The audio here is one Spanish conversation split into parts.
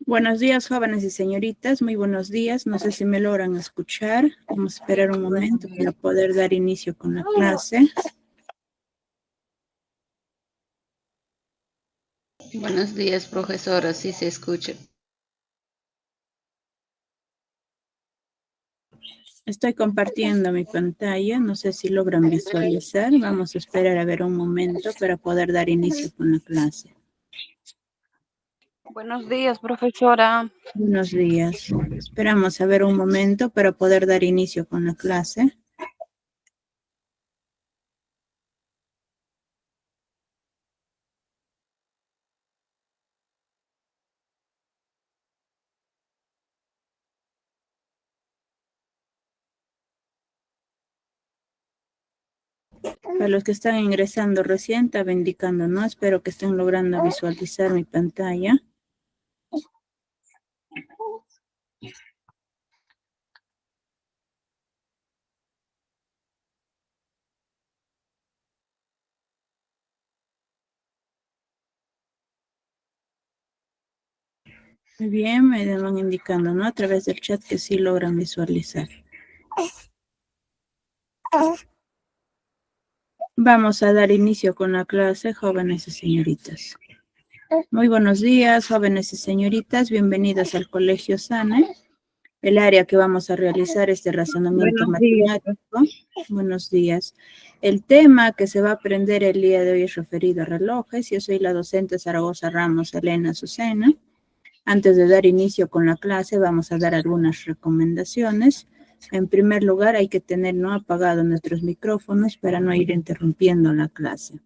Buenos días, jóvenes y señoritas. Muy buenos días. No sé si me logran escuchar. Vamos a esperar un momento para poder dar inicio con la clase. Buenos días, profesora. Sí se escucha. Estoy compartiendo mi pantalla. No sé si logran visualizar. Vamos a esperar a ver un momento para poder dar inicio con la clase. Buenos días, profesora. Buenos días. Esperamos a ver un momento para poder dar inicio con la clase. Para los que están ingresando recién, estaba indicando, ¿no? Espero que estén logrando visualizar mi pantalla. Muy bien, me van indicando, ¿no? A través del chat que sí logran visualizar. Vamos a dar inicio con la clase, jóvenes y señoritas. Muy buenos días, jóvenes y señoritas. Bienvenidos al Colegio SANE. El área que vamos a realizar es de razonamiento matemático. Buenos días. El tema que se va a aprender el día de hoy es referido a relojes. Yo soy la docente Zaragoza Ramos Elena Azucena. Antes de dar inicio con la clase, vamos a dar algunas recomendaciones. En primer lugar, hay que tener no apagados nuestros micrófonos para no ir interrumpiendo la clase.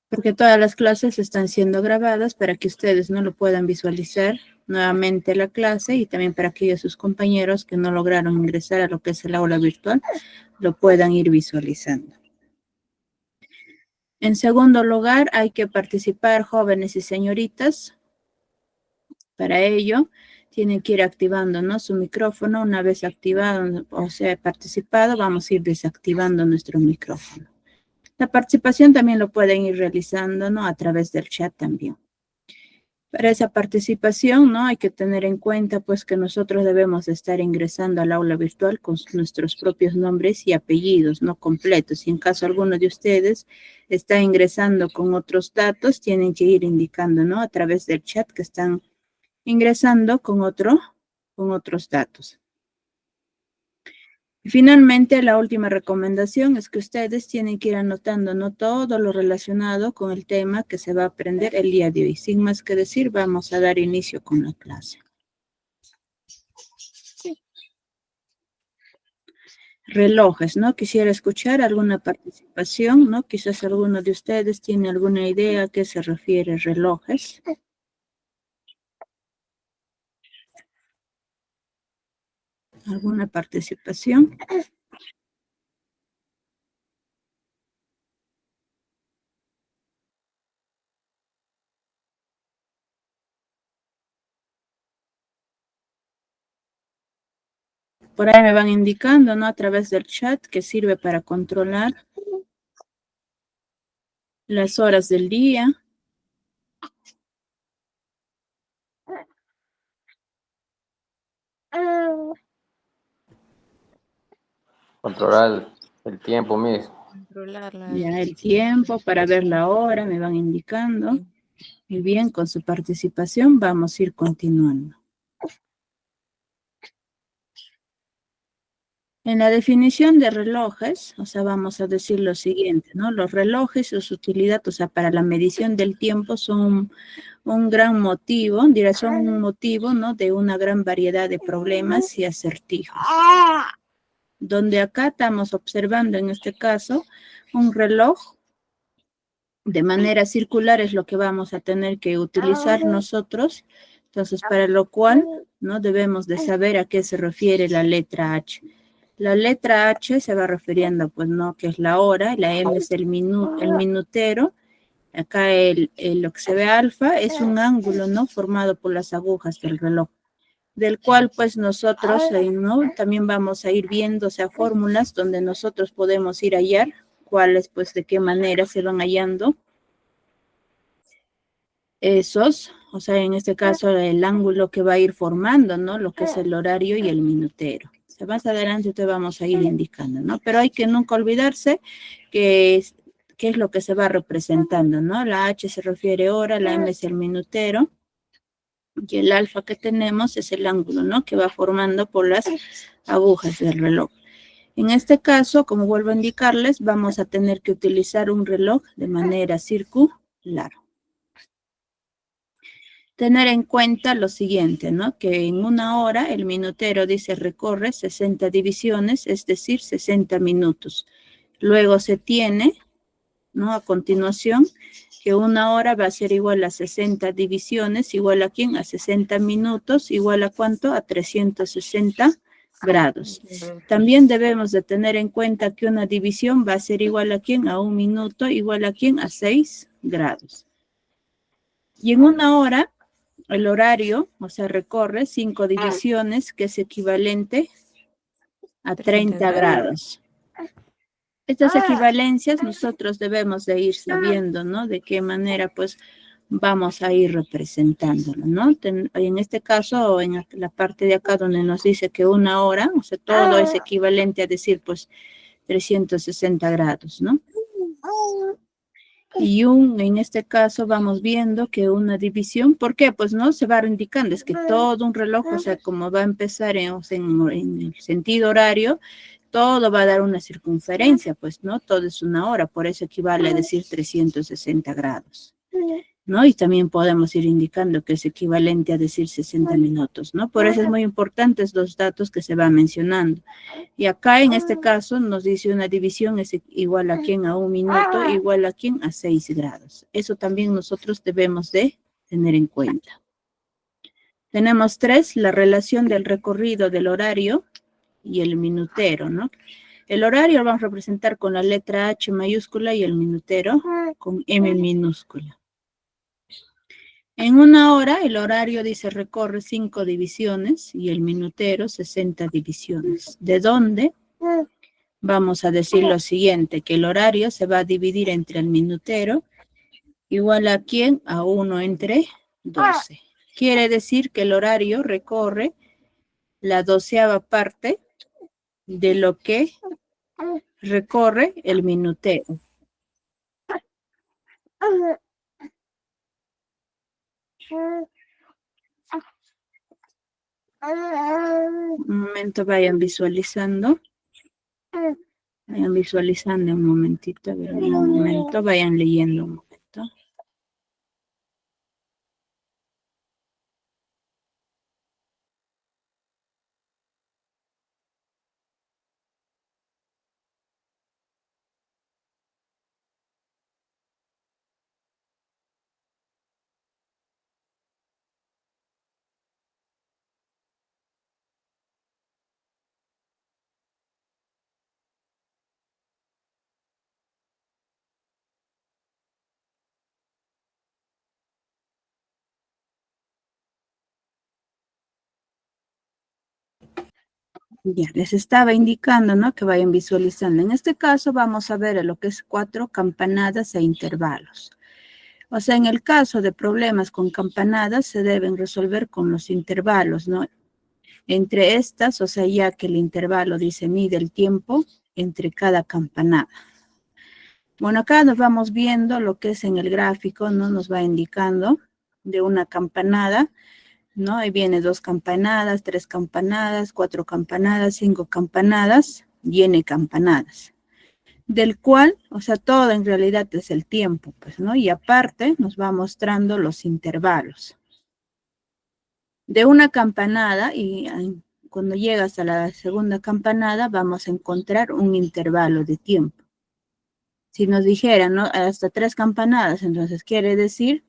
Porque todas las clases están siendo grabadas para que ustedes no lo puedan visualizar nuevamente la clase y también para aquellos sus compañeros que no lograron ingresar a lo que es el aula virtual, lo puedan ir visualizando. En segundo lugar, hay que participar jóvenes y señoritas. Para ello, tienen que ir activando, ¿no? Su micrófono. Una vez activado, o sea, participado, vamos a ir desactivando nuestro micrófono. La participación también lo pueden ir realizando, ¿no? A través del chat también. Para esa participación, ¿no? Hay que tener en cuenta, pues, que nosotros debemos estar ingresando al aula virtual con nuestros propios nombres y apellidos, no completos. Y en caso alguno de ustedes está ingresando con otros datos, tienen que ir indicando, ¿no? A través del chat que están ingresando con otros datos. Y finalmente, la última recomendación es que ustedes tienen que ir anotando, ¿no? Todo lo relacionado con el tema que se va a aprender el día de hoy. Sin más que decir, vamos a dar inicio con la clase. Relojes, ¿no? Quisiera escuchar alguna participación, ¿no? Quizás alguno de ustedes tiene alguna idea a qué se refiere relojes. ¿Alguna participación? Por ahí me van indicando, ¿no? A través del chat que sirve para controlar las horas del día. Controlar el tiempo mismo. Ya el tiempo para ver la hora, me van indicando. Y bien, con su participación vamos a ir continuando. En la definición de relojes, o sea, vamos a decir lo siguiente, ¿no? Los relojes y su utilidad, o sea, para la medición del tiempo son un gran motivo, son un motivo, ¿no? De una gran variedad de problemas y acertijos. Donde acá estamos observando, en este caso, un reloj de manera circular es lo que vamos a tener que utilizar nosotros. Entonces, para lo cual, ¿no? Debemos de saber a qué se refiere la letra H. La letra H se va refiriendo, pues, ¿no? Que es la hora, la M es el minutero. Acá lo que se ve alfa es un ángulo, ¿no? Formado por las agujas del reloj, del cual, pues, nosotros, ¿no? También vamos a ir viendo, o sea, fórmulas donde nosotros podemos ir a hallar cuáles, pues, de qué manera se van hallando esos o sea, en este caso el ángulo que va a ir formando, ¿no? Lo que es el horario y el minutero. O sea, más adelante te vamos a ir indicando, ¿no? Pero hay que nunca olvidarse que qué es lo que se va representando, ¿no? La H se refiere hora, la M es el minutero, y el alfa que tenemos es el ángulo, ¿no? Que va formando por las agujas del reloj. En este caso, como vuelvo a indicarles, vamos a tener que utilizar un reloj de manera circular. Tener en cuenta lo siguiente, ¿no? Que en una hora el minutero dice recorre 60 divisiones, es decir, 60 minutos. Luego se tiene, ¿no? A continuación, que una hora va a ser igual a 60 divisiones, igual a ¿quién? A 60 minutos, igual a ¿cuánto? A 360 grados. También debemos de tener en cuenta que una división va a ser igual a ¿quién? A 1 minuto, igual a ¿quién? A 6 grados. Y en una hora, el horario, o sea, recorre 5 divisiones, que es equivalente a 30 grados. Estas equivalencias nosotros debemos de ir sabiendo, ¿no? De qué manera, pues, vamos a ir representándolo, ¿no? En este caso, en la parte de acá donde nos dice que una hora, o sea, todo es equivalente a decir, pues, 360 grados, ¿no? Y en este caso vamos viendo que una división, ¿por qué? Pues no se va indicando, es que todo un reloj, o sea, como va a empezar en el sentido horario, todo va a dar una circunferencia, pues, ¿no? Todo es una hora, por eso equivale a decir 360 grados, ¿no? Y también podemos ir indicando que es equivalente a decir 60 minutos, ¿no? Por eso es muy importante los datos que se van mencionando. Y acá en este caso nos dice una división es igual a ¿quién? A 1 minuto, igual a ¿quién? A 6 grados. Eso también nosotros debemos de tener en cuenta. Tenemos 3, la relación del recorrido del horario y el minutero, ¿no? El horario lo vamos a representar con la letra H mayúscula y el minutero con M minúscula. En una hora, el horario dice recorre 5 divisiones y el minutero 60 divisiones. ¿De dónde? Vamos a decir lo siguiente, que el horario se va a dividir entre el minutero, igual a ¿quién? A 1 entre 12. Quiere decir que el horario recorre la 12ª parte de lo que recorre el minutero. Un momento, vayan visualizando. Vayan visualizando un momentito, a ver, un momento, vayan leyendo un momento. Ya, les estaba indicando, ¿no? Que vayan visualizando. En este caso vamos a ver lo que es 4 campanadas e intervalos. O sea, en el caso de problemas con campanadas se deben resolver con los intervalos, ¿no? Entre estas, o sea, ya que el intervalo dice mide el tiempo entre cada campanada. Bueno, acá nos vamos viendo lo que es en el gráfico, ¿no? Nos va indicando de una campanada, ¿no? Ahí viene 2 campanadas, 3 campanadas, 4 campanadas, 5 campanadas y n campanadas. Del cual, o sea, todo en realidad es el tiempo, pues, ¿no? Y aparte nos va mostrando los intervalos. De una campanada, y cuando llegas a la segunda campanada, vamos a encontrar un intervalo de tiempo. Si nos dijeran, ¿no? Hasta 3 campanadas, entonces quiere decir,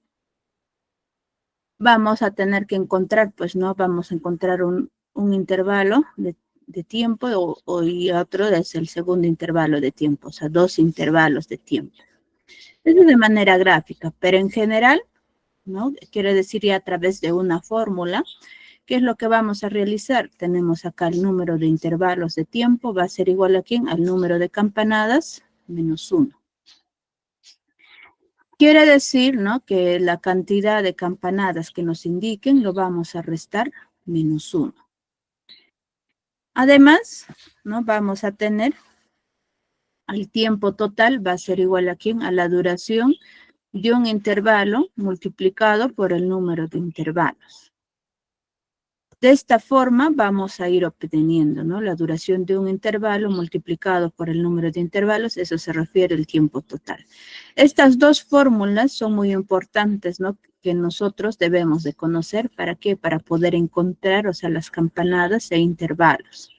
vamos a tener que encontrar, pues, ¿no? Vamos a encontrar un intervalo de tiempo y otro es el segundo intervalo de tiempo, o sea, 2 intervalos de tiempo. Eso de manera gráfica, pero en general, ¿no? Quiere decir ya a través de una fórmula, ¿qué es lo que vamos a realizar? Tenemos acá el número de intervalos de tiempo, va a ser igual a ¿quién? Al número de campanadas menos 1. Quiere decir, ¿no?, que la cantidad de campanadas que nos indiquen lo vamos a restar menos 1. Además, ¿no?, vamos a tener el tiempo total va a ser igual a ¿quién? A la duración de un intervalo multiplicado por el número de intervalos. De esta forma vamos a ir obteniendo, ¿no?, la duración de un intervalo multiplicado por el número de intervalos, eso se refiere al tiempo total. Estas dos fórmulas son muy importantes, ¿no?, que nosotros debemos de conocer. ¿Para qué? Para poder encontrar, o sea, las campanadas e intervalos.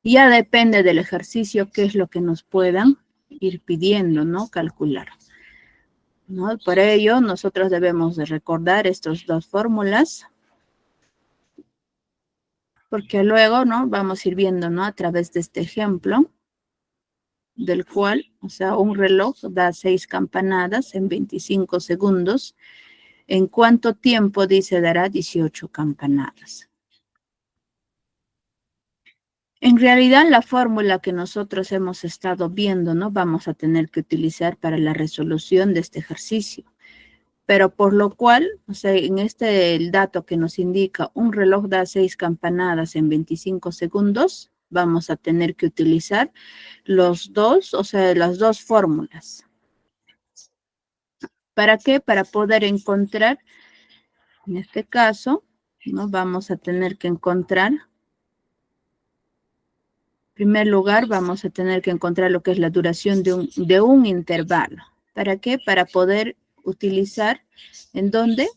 Ya depende del ejercicio qué es lo que nos puedan ir pidiendo, ¿no?, calcular, ¿no? Por ello, nosotros debemos de recordar estas dos fórmulas, porque luego, ¿no?, vamos a ir viendo, ¿no?, a través de este ejemplo, del cual, o sea, un reloj da 6 campanadas en 25 segundos. ¿En cuánto tiempo dice dará 18 campanadas? En realidad, la fórmula que nosotros hemos estado viendo, ¿no?, vamos a tener que utilizar para la resolución de este ejercicio. Pero por lo cual, o sea, en el dato que nos indica un reloj da 6 campanadas en 25 segundos, vamos a tener que utilizar los dos, o sea, las dos fórmulas. ¿Para qué? Para poder encontrar, en este caso, ¿no?, vamos a tener que encontrar, en primer lugar, vamos a tener que encontrar lo que es la duración de un intervalo. ¿Para qué? Para poder utilizar, ¿en dónde?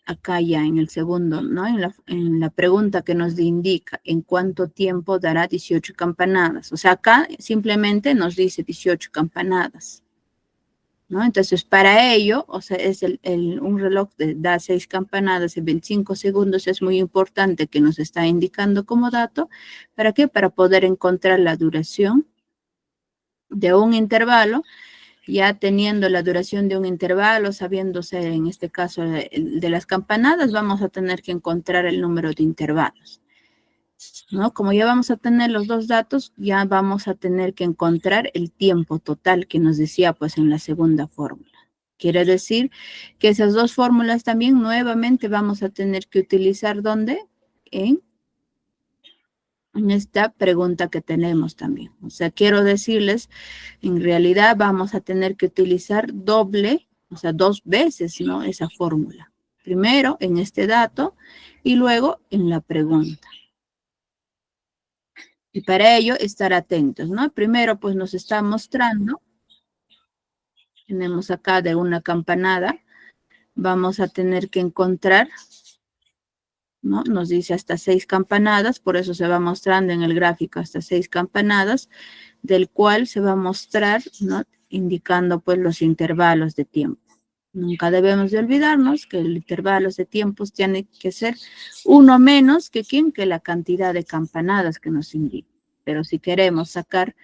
Acá ya en el segundo, ¿no? En la pregunta que nos indica en cuánto tiempo dará 18 campanadas. O sea, acá simplemente nos dice 18 campanadas, ¿no? Entonces, para ello, o sea, es un reloj da 6 campanadas en 25 segundos. Es muy importante que nos está indicando como dato. ¿Para qué? Para poder encontrar la duración de un intervalo. Ya teniendo la duración de un intervalo, sabiéndose en este caso de las campanadas, vamos a tener que encontrar el número de intervalos, ¿no? Como ya vamos a tener los dos datos, ya vamos a tener que encontrar el tiempo total que nos decía pues en la segunda fórmula. Quiere decir que esas dos fórmulas también nuevamente vamos a tener que utilizar ¿dónde? En esta pregunta que tenemos también. O sea, quiero decirles, en realidad vamos a tener que utilizar doble, o sea, 2 veces, ¿no?, esa fórmula. Primero en este dato y luego en la pregunta. Y para ello estar atentos, ¿no? Primero pues nos está mostrando, tenemos acá de una campanada, vamos a tener que encontrar, ¿no? Nos dice hasta 6 campanadas, por eso se va mostrando en el gráfico hasta 6 campanadas, del cual se va a mostrar, ¿no?, indicando pues los intervalos de tiempo. Nunca debemos de olvidarnos que los intervalos de tiempos tienen que ser uno menos que ¿quién? Que la cantidad de campanadas que nos indica. Pero si queremos sacar,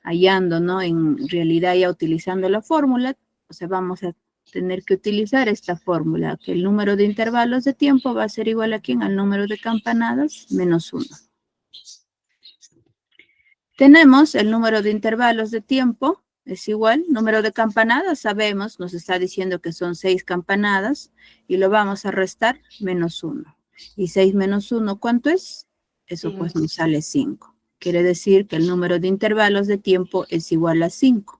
hallando, ¿no?, en realidad ya utilizando la fórmula, o sea, vamos a tener que utilizar esta fórmula, que el número de intervalos de tiempo va a ser igual a ¿quién? Al número de campanadas menos 1. Tenemos el número de intervalos de tiempo, es igual, número de campanadas, sabemos, nos está diciendo que son 6 campanadas, y lo vamos a restar menos 1. Y 6 menos 1, ¿cuánto es? Eso pues nos sale 5. Quiere decir que el número de intervalos de tiempo es igual a 5.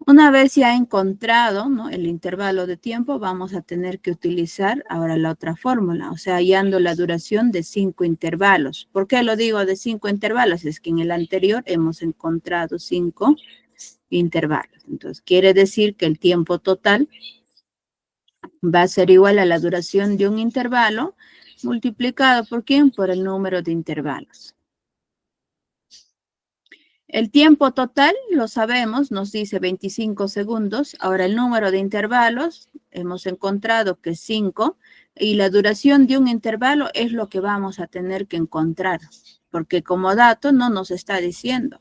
Una vez ya encontrado, ¿no?, el intervalo de tiempo, vamos a tener que utilizar ahora la otra fórmula, o sea, hallando la duración de 5 intervalos. ¿Por qué lo digo de 5 intervalos? Es que en el anterior hemos encontrado 5 intervalos. Entonces, quiere decir que el tiempo total va a ser igual a la duración de un intervalo multiplicado ¿por quién? Por el número de intervalos. El tiempo total, lo sabemos, nos dice 25 segundos. Ahora el número de intervalos, hemos encontrado que es 5. Y la duración de un intervalo es lo que vamos a tener que encontrar. Porque como dato no nos está diciendo.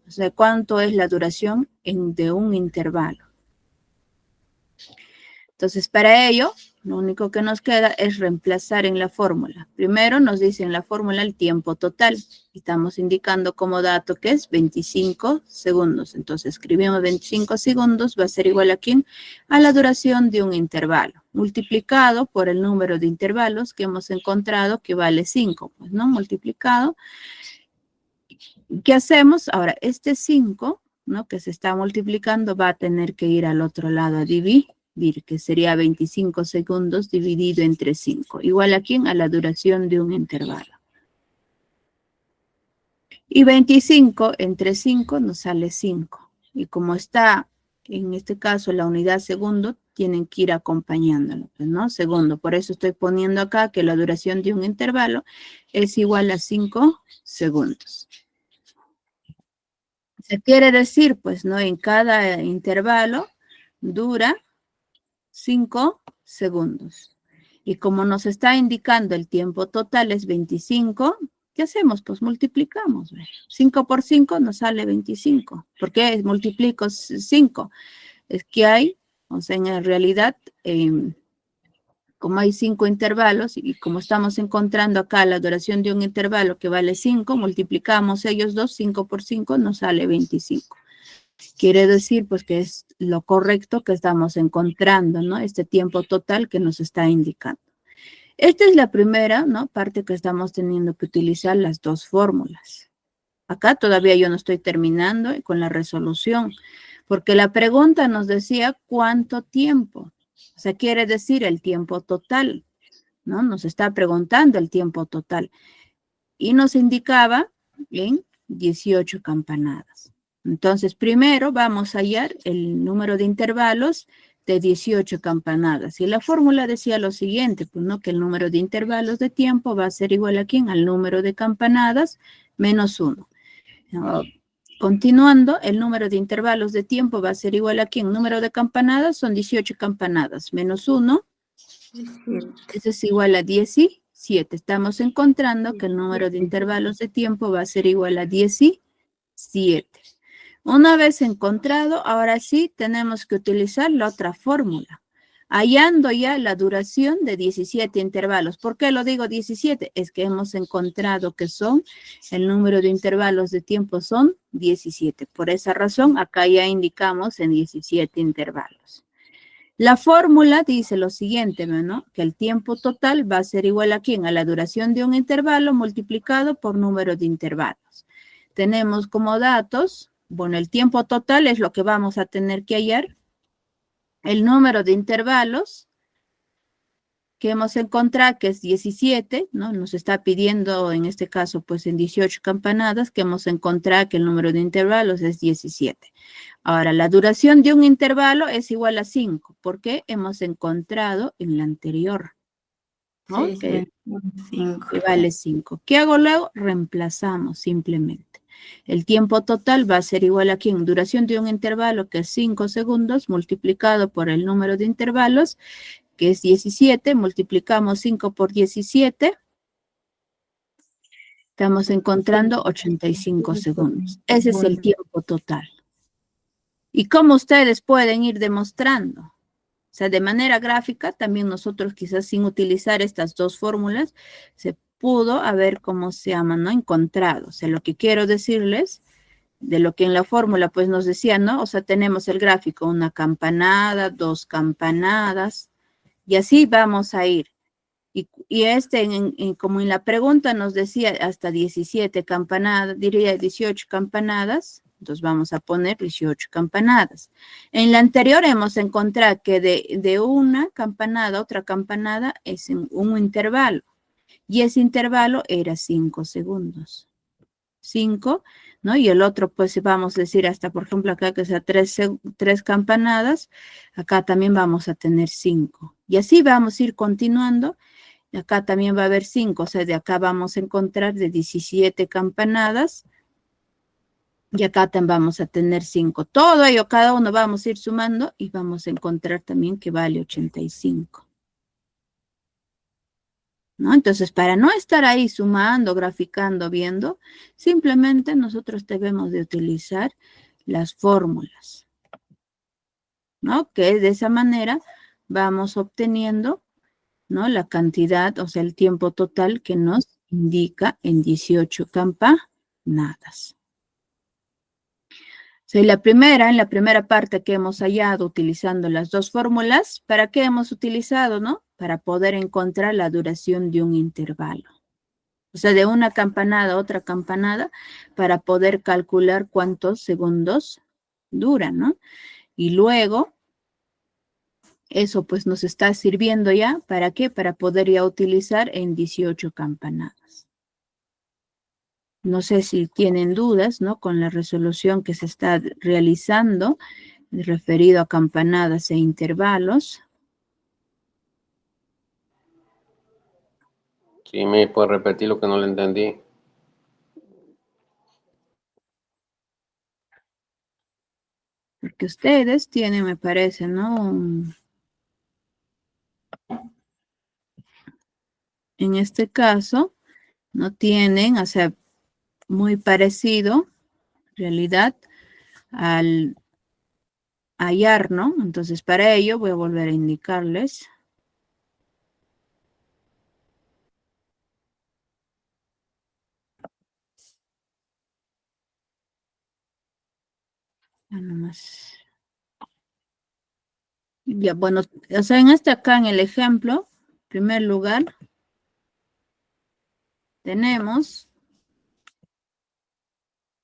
O sea, cuánto es la duración de un intervalo. Entonces, para ello, Lo único que nos queda es reemplazar en la fórmula. Primero nos dice en la fórmula el tiempo total. Estamos indicando como dato que es 25 segundos. Entonces escribimos 25 segundos, va a ser igual a ¿quién? A la duración de un intervalo, multiplicado por el número de intervalos que hemos encontrado, que vale 5. Pues, ¿no? Multiplicado. ¿Qué hacemos? Ahora, este 5, ¿no? Que se está multiplicando, va a tener que ir al otro lado a dividir, que sería 25 segundos dividido entre 5. Igual a ¿quién? A la duración de un intervalo. Y 25 entre 5 nos sale 5. Y como está, en este caso, la unidad segundo, tienen que ir acompañándolo, pues, ¿no? Segundo. Por eso estoy poniendo acá que la duración de un intervalo es igual a 5 segundos. Se quiere decir, pues, ¿no? En cada intervalo dura 5 segundos. Y como nos está indicando el tiempo total es 25, ¿qué hacemos? Pues multiplicamos. 5 por 5 nos sale 25. ¿Por qué multiplico 5? Es que hay, o sea, en realidad, como hay 5 intervalos y como estamos encontrando acá la duración de un intervalo que vale 5, multiplicamos ellos dos, 5 por 5 nos sale 25. Quiere decir, pues, que es lo correcto que estamos encontrando, ¿no? Este tiempo total que nos está indicando. Esta es la primera, ¿no? Parte que estamos teniendo que utilizar las dos fórmulas. Acá todavía yo no estoy terminando con la resolución, porque la pregunta nos decía cuánto tiempo. O sea, quiere decir el tiempo total, ¿no? Nos está preguntando el tiempo total. Y nos indicaba en 18 campanadas. Entonces, primero vamos a hallar el número de intervalos de 18 campanadas. Y la fórmula decía lo siguiente, pues, ¿no? Que el número de intervalos de tiempo va a ser igual a ¿quién? Al número de campanadas menos 1. Continuando, el número de intervalos de tiempo va a ser igual a ¿quién? Número de campanadas son 18 campanadas menos 1. Eso es igual a 17. Estamos encontrando que el número de intervalos de tiempo va a ser igual a 17. Una vez encontrado, ahora sí tenemos que utilizar la otra fórmula, hallando ya la duración de 17 intervalos. ¿Por qué lo digo 17? Es que hemos encontrado que el número de intervalos de tiempo son 17. Por esa razón, acá ya indicamos en 17 intervalos. La fórmula dice lo siguiente, ¿no? Que el tiempo total va a ser igual a ¿quién? A la duración de un intervalo multiplicado por número de intervalos. Tenemos como datos, bueno, el tiempo total es lo que vamos a tener que hallar. El número de intervalos que hemos encontrado, que es 17, ¿no? Nos está pidiendo, en este caso, pues en 18 campanadas, que hemos encontrado que el número de intervalos es 17. Ahora, la duración de un intervalo es igual a 5, porque hemos encontrado en la anterior, ¿no? Sí, que 5. vale 5. ¿Qué hago luego? Reemplazamos simplemente. El tiempo total va a ser igual a ¿quién? Duración de un intervalo, que es 5 segundos, multiplicado por el número de intervalos, que es 17, multiplicamos 5 por 17, estamos encontrando 85 segundos. Ese es el tiempo total. ¿Y cómo ustedes pueden ir demostrando? O sea, de manera gráfica, también nosotros quizás sin utilizar estas dos fórmulas, se pudo haber, ¿cómo se llama, no? Encontrado. O sea, lo que quiero decirles, de lo que en la fórmula pues nos decía, ¿no? O sea, tenemos el gráfico, una campanada, 2 campanadas, y así vamos a ir. Y como en la pregunta nos decía hasta 17 campanadas, diría 18 campanadas, entonces vamos a poner 18 campanadas. En la anterior hemos encontrado que de una campanada a otra campanada es un intervalo. Y ese intervalo era 5 segundos. 5, ¿no? Y el otro, pues vamos a decir hasta, por ejemplo, acá que sea 3 campanadas, acá también vamos a tener 5. Y así vamos a ir continuando. Y acá también va a haber 5, o sea, de acá vamos a encontrar de 17 campanadas. Y acá también vamos a tener 5. Todo ello, cada uno vamos a ir sumando y vamos a encontrar también que vale 85. ¿No? Entonces, para no estar ahí sumando, graficando, viendo, simplemente nosotros debemos de utilizar las fórmulas, ¿no? Que de esa manera vamos obteniendo ¿no? La cantidad, o sea, el tiempo total que nos indica en 18 campanadas. O sea, en la primera parte que hemos hallado utilizando las dos fórmulas, ¿para qué hemos utilizado, no? Para poder encontrar la duración de un intervalo. O sea, de una campanada a otra campanada, para poder calcular cuántos segundos duran, ¿no? Y luego, eso pues nos está sirviendo ya, ¿para qué? Para poder ya utilizar en 18 campanadas. No sé si tienen dudas, ¿no? Con la resolución que se está realizando, referido a campanadas e intervalos. Sí, me puede repetir lo que no le entendí. Porque ustedes tienen, me parece, ¿no? En este caso, no tienen, o sea, muy parecido, en realidad, al hallar, ¿no? Entonces, para ello voy a volver a indicarles. Ya nomás. Ya, bueno, o sea, en este acá, en el ejemplo, en primer lugar, tenemos,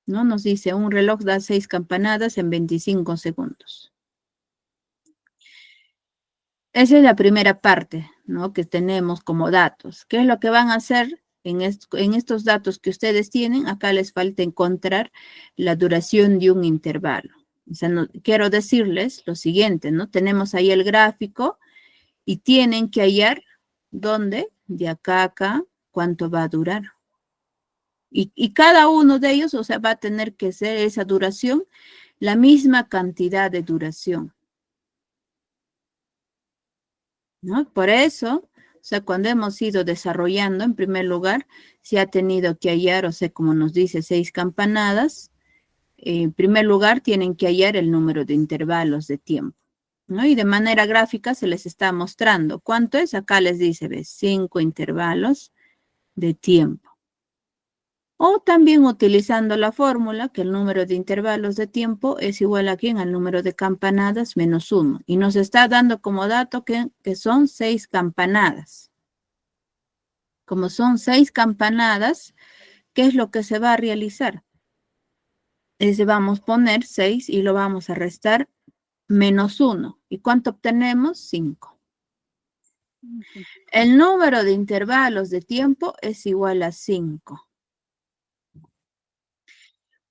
¿no? Nos dice, un reloj da 6 campanadas en 25 segundos. Esa es la primera parte, ¿no? Que tenemos como datos. ¿Qué es lo que van a hacer en estos datos que ustedes tienen? Acá les falta encontrar la duración de un intervalo. O sea, quiero decirles lo siguiente, ¿no? Tenemos ahí el gráfico y tienen que hallar dónde, de acá a acá, cuánto va a durar. Y cada uno de ellos, o sea, va a tener que ser esa duración, la misma cantidad de duración, ¿no? Por eso, o sea, cuando hemos ido desarrollando, en primer lugar, se ha tenido que hallar, o sea, como nos dice, 6 campanadas. En primer lugar, tienen que hallar el número de intervalos de tiempo, ¿no? Y de manera gráfica se les está mostrando. ¿Cuánto es? Acá les dice, ¿ves? 5 intervalos de tiempo. O también utilizando la fórmula que el número de intervalos de tiempo es igual aquí al número de campanadas menos 1. Y nos está dando como dato que son 6 campanadas. Como son 6 campanadas, ¿qué es lo que se va a realizar? Vamos a poner 6 y lo vamos a restar menos 1. ¿Y cuánto obtenemos? 5. El número de intervalos de tiempo es igual a 5.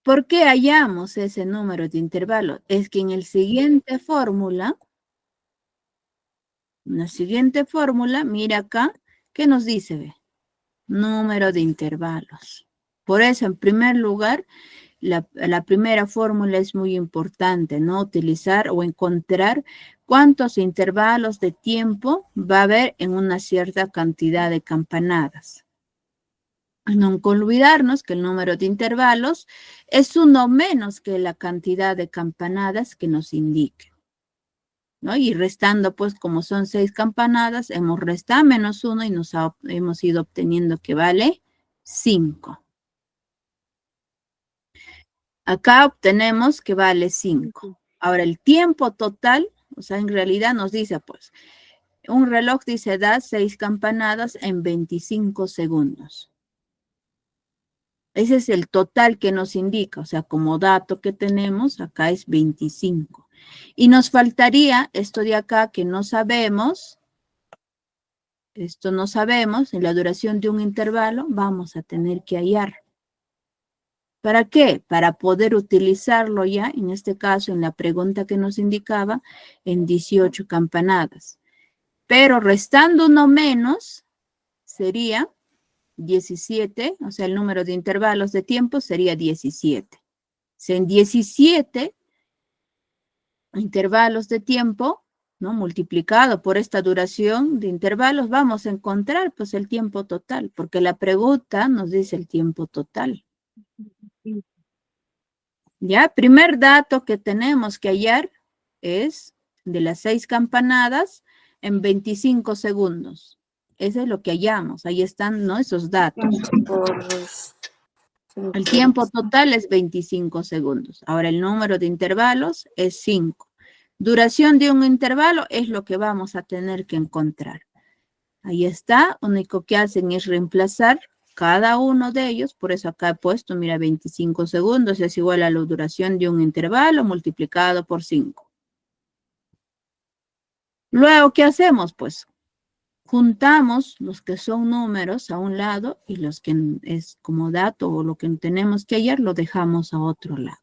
¿Por qué hallamos ese número de intervalos? Es que en la siguiente fórmula, mira acá, ¿qué nos dice? Ve? Número de intervalos. Por eso, en primer lugar, la primera fórmula es muy importante, ¿no? Utilizar o encontrar cuántos intervalos de tiempo va a haber en una cierta cantidad de campanadas. No olvidarnos que el número de intervalos es uno menos que la cantidad de campanadas que nos indique, ¿no? Y restando, pues, como son 6 campanadas, hemos restado menos 1 y hemos ido obteniendo que vale 5. Acá obtenemos que vale 5. Ahora, el tiempo total, o sea, en realidad nos dice, pues, un reloj dice da 6 campanadas en 25 segundos. Ese es el total que nos indica, o sea, como dato que tenemos, acá es 25. Y nos faltaría esto de acá que no sabemos, esto no sabemos, en la duración de un intervalo, vamos a tener que hallar. ¿Para qué? Para poder utilizarlo ya, en este caso, en la pregunta que nos indicaba, en 18 campanadas. Pero restando uno menos, sería 17, o sea, el número de intervalos de tiempo sería 17. Si en 17 intervalos de tiempo, ¿no? Multiplicado por esta duración de intervalos, vamos a encontrar pues el tiempo total, porque la pregunta nos dice el tiempo total. Ya, primer dato que tenemos que hallar es de las 6 campanadas en 25 segundos. eso es lo que hallamos. Ahí están, ¿no? Esos datos. Por El tiempo total es 25 segundos. Ahora el número de intervalos es 5. Duración de un intervalo es lo que vamos a tener que encontrar. Ahí está, lo único que hacen es reemplazar cada uno de ellos, por eso acá he puesto, mira, 25 segundos es igual a la duración de un intervalo multiplicado por 5. Luego, ¿qué hacemos? Pues juntamos los que son números a un lado y los que es como dato o lo que tenemos que hallar lo dejamos a otro lado.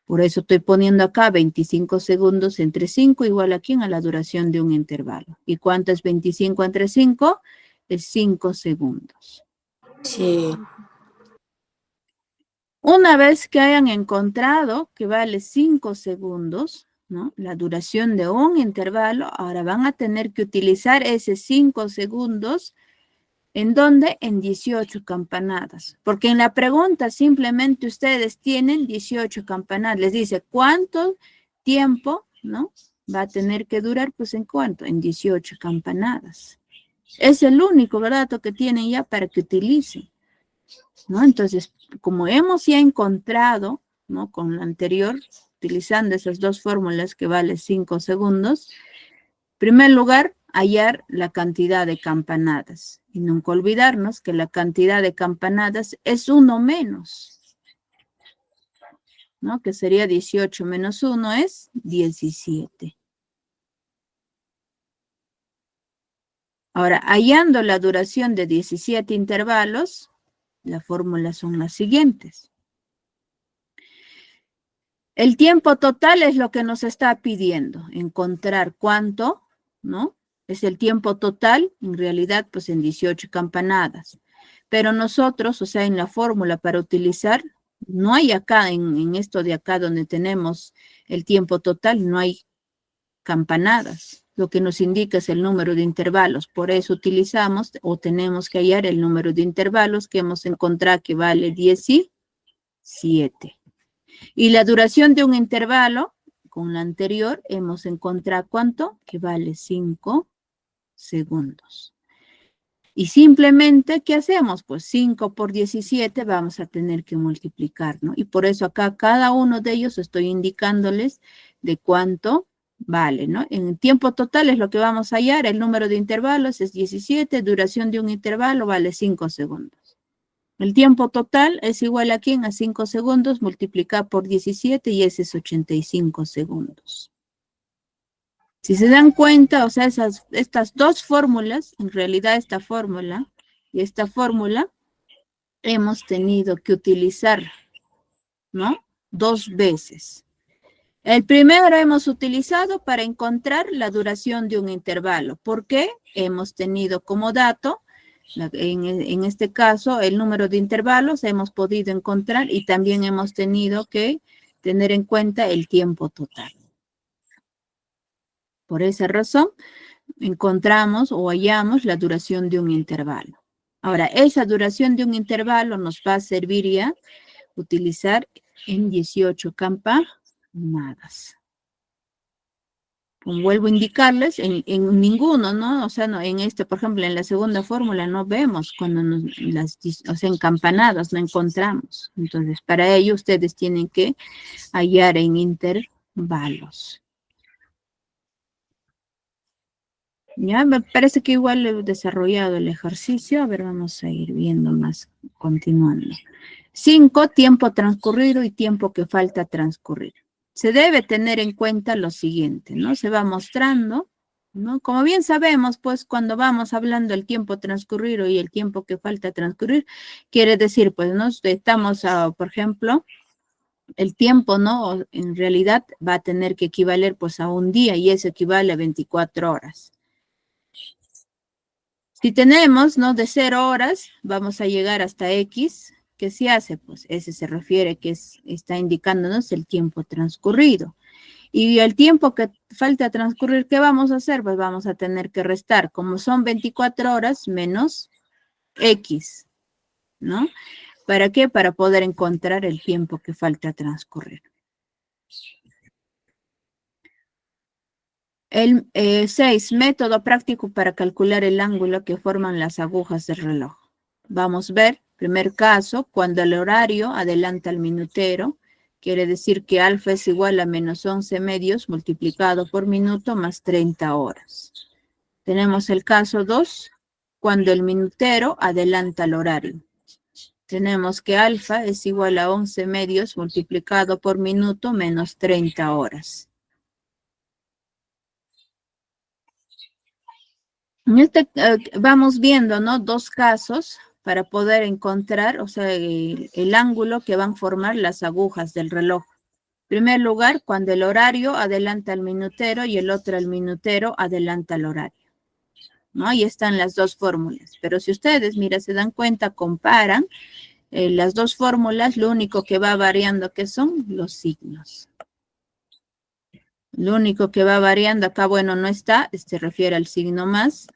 Por eso estoy poniendo acá 25 segundos entre 5 igual a quién, a la duración de un intervalo. ¿Y cuánto es 25 entre 5? Es 5 segundos. sí. Una vez que hayan encontrado que vale 5 segundos, ¿no? La duración de un intervalo, ahora van a tener que utilizar ese 5 segundos. ¿En dónde? En 18 campanadas. Porque en la pregunta simplemente ustedes tienen 18 campanadas. Les dice, ¿cuánto tiempo, no? Va a tener que durar, pues, ¿en cuánto? En 18 campanadas. Es el único dato que tienen ya para que utilicen, ¿no? Entonces, como hemos ya encontrado, ¿no? Con la anterior, utilizando esas dos fórmulas que vale 5 segundos, en primer lugar, hallar la cantidad de campanadas. Y nunca olvidarnos que la cantidad de campanadas es 1 menos, ¿no? Que sería 18 menos 1 es 17. Ahora, hallando la duración de 17 intervalos, las fórmulas son las siguientes. El tiempo total es lo que nos está pidiendo, encontrar cuánto, ¿no? Es el tiempo total, en realidad, pues en 18 campanadas. Pero nosotros, o sea, en la fórmula para utilizar, no hay acá, en esto de acá donde tenemos el tiempo total, no hay campanadas. Lo que nos indica es el número de intervalos. Por eso utilizamos o tenemos que hallar el número de intervalos que hemos encontrado que vale 17. Y la duración de un intervalo, con la anterior, hemos encontrado ¿cuánto? Que vale 5 segundos. Y simplemente, ¿qué hacemos? Pues 5 por 17 vamos a tener que multiplicar, ¿no? Y por eso acá cada uno de ellos estoy indicándoles de cuánto vale, ¿no? En el tiempo total es lo que vamos a hallar, el número de intervalos es 17, duración de un intervalo vale 5 segundos. El tiempo total es igual a ¿quién? A 5 segundos multiplicado por 17 y ese es 85 segundos. Si se dan cuenta, o sea, estas dos fórmulas, en realidad esta fórmula y esta fórmula, hemos tenido que utilizar, ¿no? 2 veces. El primero hemos utilizado para encontrar la duración de un intervalo. ¿Por qué? Hemos tenido como dato, en este caso, el número de intervalos hemos podido encontrar y también hemos tenido que tener en cuenta el tiempo total. Por esa razón, encontramos o hallamos la duración de un intervalo. Ahora, esa duración de un intervalo nos va a servir ya utilizar en 18 campanadas. Como vuelvo a indicarles, en ninguno, ¿no? O sea, no, en este, por ejemplo, en la segunda fórmula no vemos cuando o sea, en campanadas no encontramos. Entonces, para ello ustedes tienen que hallar en intervalos. Ya, me parece que igual he desarrollado el ejercicio. A ver, vamos a ir viendo más, continuando. 5, tiempo transcurrido y tiempo que falta transcurrir. Se debe tener en cuenta lo siguiente, ¿no? Se va mostrando, ¿no? Como bien sabemos, pues, cuando vamos hablando del tiempo transcurrido y el tiempo que falta transcurrir, quiere decir, pues, ¿no? Estamos, por ejemplo, el tiempo, ¿no? En realidad va a tener que equivaler, pues, a un día y eso equivale a 24 horas. Si tenemos, ¿no? De 0 horas, vamos a llegar hasta X. ¿Qué se hace? Pues ese se refiere que está indicándonos el tiempo transcurrido. Y el tiempo que falta transcurrir, ¿qué vamos a hacer? Pues vamos a tener que restar, como son 24 horas menos X, ¿no? ¿Para qué? Para poder encontrar el tiempo que falta transcurrir. El 6, método práctico para calcular el ángulo que forman las agujas del reloj. Vamos a ver, primer caso, cuando el horario adelanta al minutero, quiere decir que alfa es igual a menos 11 medios multiplicado por minuto más 30 horas. Tenemos el caso 2, cuando el minutero adelanta al horario. Tenemos que alfa es igual a 11 medios multiplicado por minuto menos 30 horas. Vamos viendo, ¿no? Dos casos para poder encontrar, o sea, el ángulo que van a formar las agujas del reloj. En primer lugar, cuando el horario adelanta al minutero y el otro al minutero adelanta al horario, ¿no? Ahí están las dos fórmulas. Pero si ustedes, mira, se dan cuenta, comparan las dos fórmulas, lo único que va variando, ¿qué son? Los signos. Lo único que va variando acá, bueno, no está, se refiere al signo más,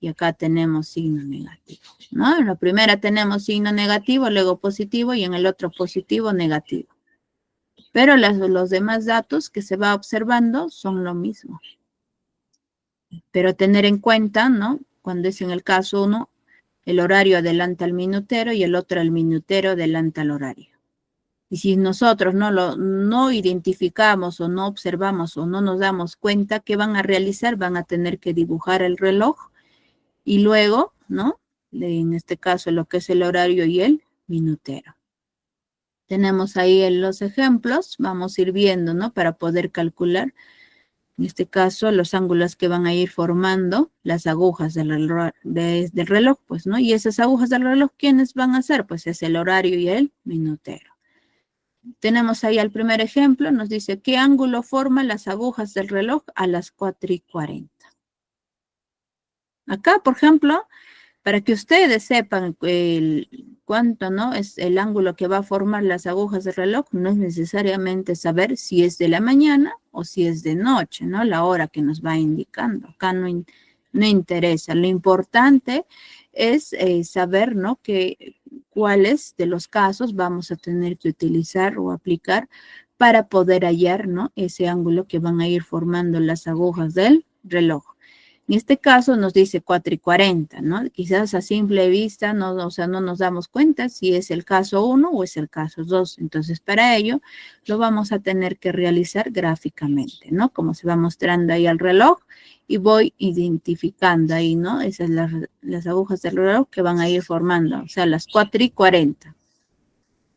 y acá tenemos signo negativo, ¿no? En la primera tenemos signo negativo, luego positivo, y en el otro positivo, negativo. Pero los demás datos que se va observando son lo mismo. Pero tener en cuenta, ¿no? Cuando es en el caso 1, el horario adelanta al minutero y el otro al minutero adelanta al horario. Y si nosotros no identificamos o no observamos o no nos damos cuenta, ¿qué van a realizar? Van a tener que dibujar el reloj y luego, ¿no? En este caso, lo que es el horario y el minutero. Tenemos ahí los ejemplos, vamos a ir viendo, ¿no? Para poder calcular, en este caso, los ángulos que van a ir formando las agujas del reloj, pues, ¿no? Y esas agujas del reloj, ¿quiénes van a ser? Pues es el horario y el minutero. Tenemos ahí el primer ejemplo, nos dice, ¿qué ángulo forman las agujas del reloj a las 4:40? Acá, por ejemplo, para que ustedes sepan cuánto, ¿no? Es el ángulo que va a formar las agujas del reloj, no es necesariamente saber si es de la mañana o si es de noche, ¿no? La hora que nos va indicando. Acá no interesa. Lo importante es saber, ¿no? Cuáles de los casos vamos a tener que utilizar o aplicar para poder hallar, ¿no? Ese ángulo que van a ir formando las agujas del reloj. En este caso nos dice 4:40, ¿no? Quizás a simple vista no nos damos cuenta si es el caso 1 o es el caso 2. Entonces, para ello, lo vamos a tener que realizar gráficamente, ¿no? Como se va mostrando ahí el reloj y voy identificando ahí, ¿no? Esas son las agujas del reloj que van a ir formando, o sea, las 4:40.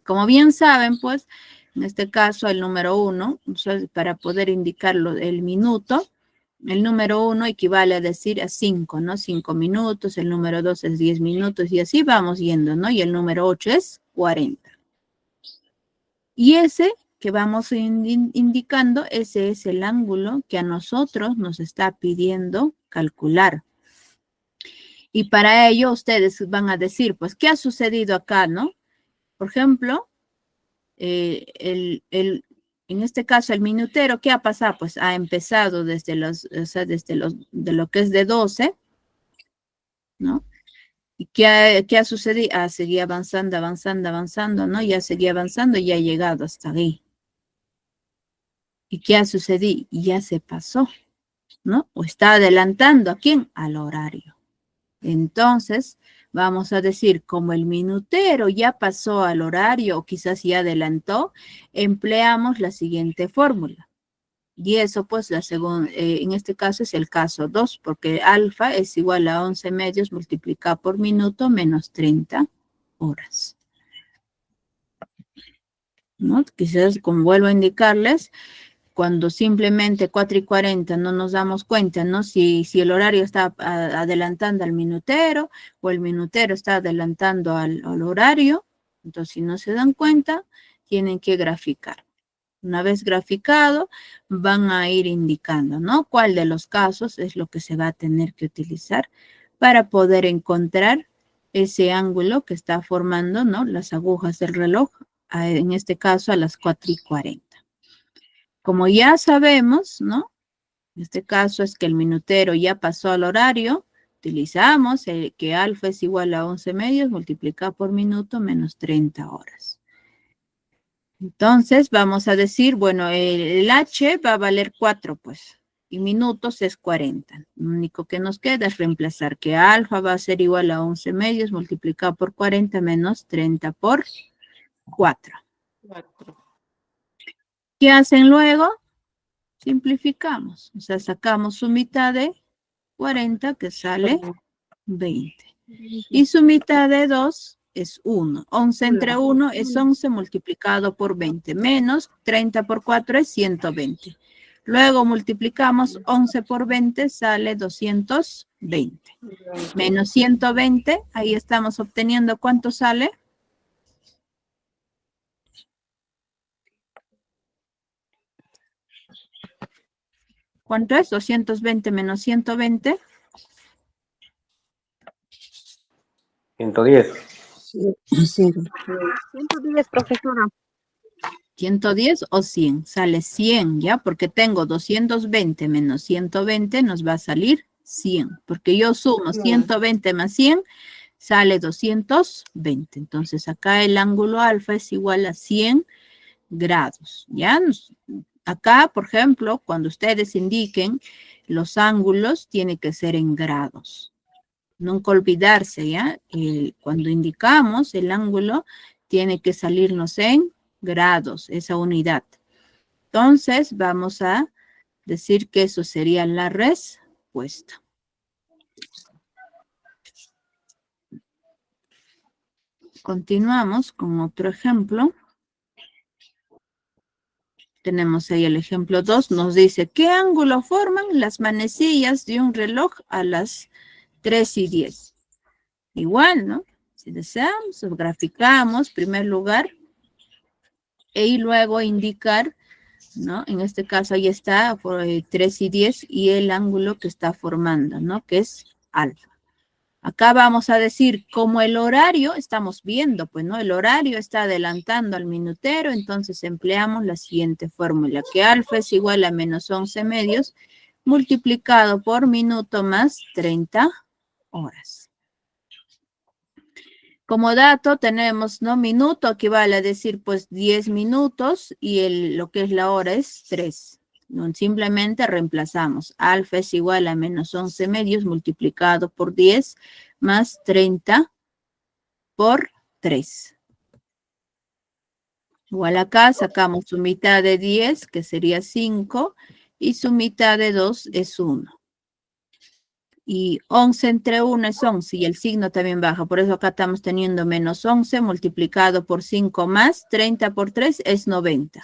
Como bien saben, pues, en este caso el número 1, o sea, para poder indicarlo el minuto, el número 1 equivale a decir a 5, ¿no? 5 minutos, el número 2 es 10 minutos y así vamos yendo, ¿no? Y el número 8 es 40. Y ese que vamos indicando, ese es el ángulo que a nosotros nos está pidiendo calcular. Y para ello ustedes van a decir, pues, ¿qué ha sucedido acá, no? Por ejemplo, en este caso, el minutero, ¿qué ha pasado? Pues ha empezado desde de lo que es de 12, ¿no? ¿Y qué ha sucedido? Seguía avanzando, ¿no? Ya seguía avanzando y ya ha llegado hasta ahí. ¿Y qué ha sucedido? Ya se pasó, ¿no? O está adelantando, ¿a quién? Al horario. Entonces, vamos a decir, como el minutero ya pasó al horario o quizás ya adelantó, empleamos la siguiente fórmula. Y eso, pues, en este caso es el caso 2, porque alfa es igual a 11 medios multiplicado por minuto menos 30 horas. ¿No? Quizás, como vuelvo a indicarles, cuando simplemente 4:40 no nos damos cuenta, ¿no? Si el horario está adelantando al minutero o el minutero está adelantando al horario, entonces si no se dan cuenta, tienen que graficar. Una vez graficado, van a ir indicando, ¿no? Cuál de los casos es lo que se va a tener que utilizar para poder encontrar ese ángulo que está formando, ¿no? Las agujas del reloj, en este caso a las 4:40. Como ya sabemos, ¿no? En este caso es que el minutero ya pasó al horario, utilizamos que alfa es igual a 11 medios multiplicado por minuto menos 30 horas. Entonces vamos a decir, bueno, el H va a valer 4, pues. y minutos es 40. Lo único que nos queda es reemplazar que alfa va a ser igual a 11 medios multiplicado por 40 menos 30 por 4. ¿Qué hacen luego? Simplificamos. O sea, sacamos su mitad de 40 que sale 20. Y su mitad de 2 es 1. 11 entre 1 es 11 multiplicado por 20. Menos 30 por 4 es 120. Luego multiplicamos 11 por 20, sale 220. Menos 120, ahí estamos obteniendo ¿cuánto sale? ¿Cuánto es? 220 menos 120. 110. 110, profesora. 110 o 100, sale 100, ¿ya? Porque tengo 220 menos 120, nos va a salir 100. Porque yo sumo 120 más 100, sale 220. Entonces, acá el ángulo alfa es igual a 100 grados, ¿ya? Acá, por ejemplo, cuando ustedes indiquen los ángulos, tiene que ser en grados. Nunca olvidarse, ¿ya? Cuando indicamos el ángulo, tiene que salirnos en grados, esa unidad. Entonces, vamos a decir que eso sería la respuesta. Continuamos con otro ejemplo. Tenemos ahí el ejemplo 2. Nos dice, ¿qué ángulo forman las manecillas de un reloj a las 3:10? Igual, ¿no? Si deseamos, graficamos, en primer lugar, y luego indicar, ¿no? En este caso ahí está 3:10 y el ángulo que está formando, ¿no? Que es alfa. Acá vamos a decir, como el horario, estamos viendo, pues, ¿no? El horario está adelantando al minutero, entonces empleamos la siguiente fórmula, que alfa es igual a menos 11 medios multiplicado por minuto más 30 horas. Como dato tenemos, ¿no? Minuto equivale a decir, pues, 10 minutos y lo que es la hora es 3. ¿No? Simplemente reemplazamos. Alfa es igual a menos 11 medios multiplicado por 10 más 30 por 3. Igual acá sacamos su mitad de 10, que sería 5, y su mitad de 2 es 1. Y 11 entre 1 es 11 y el signo también baja. Por eso acá estamos teniendo menos 11 multiplicado por 5 más 30 por 3 es 90.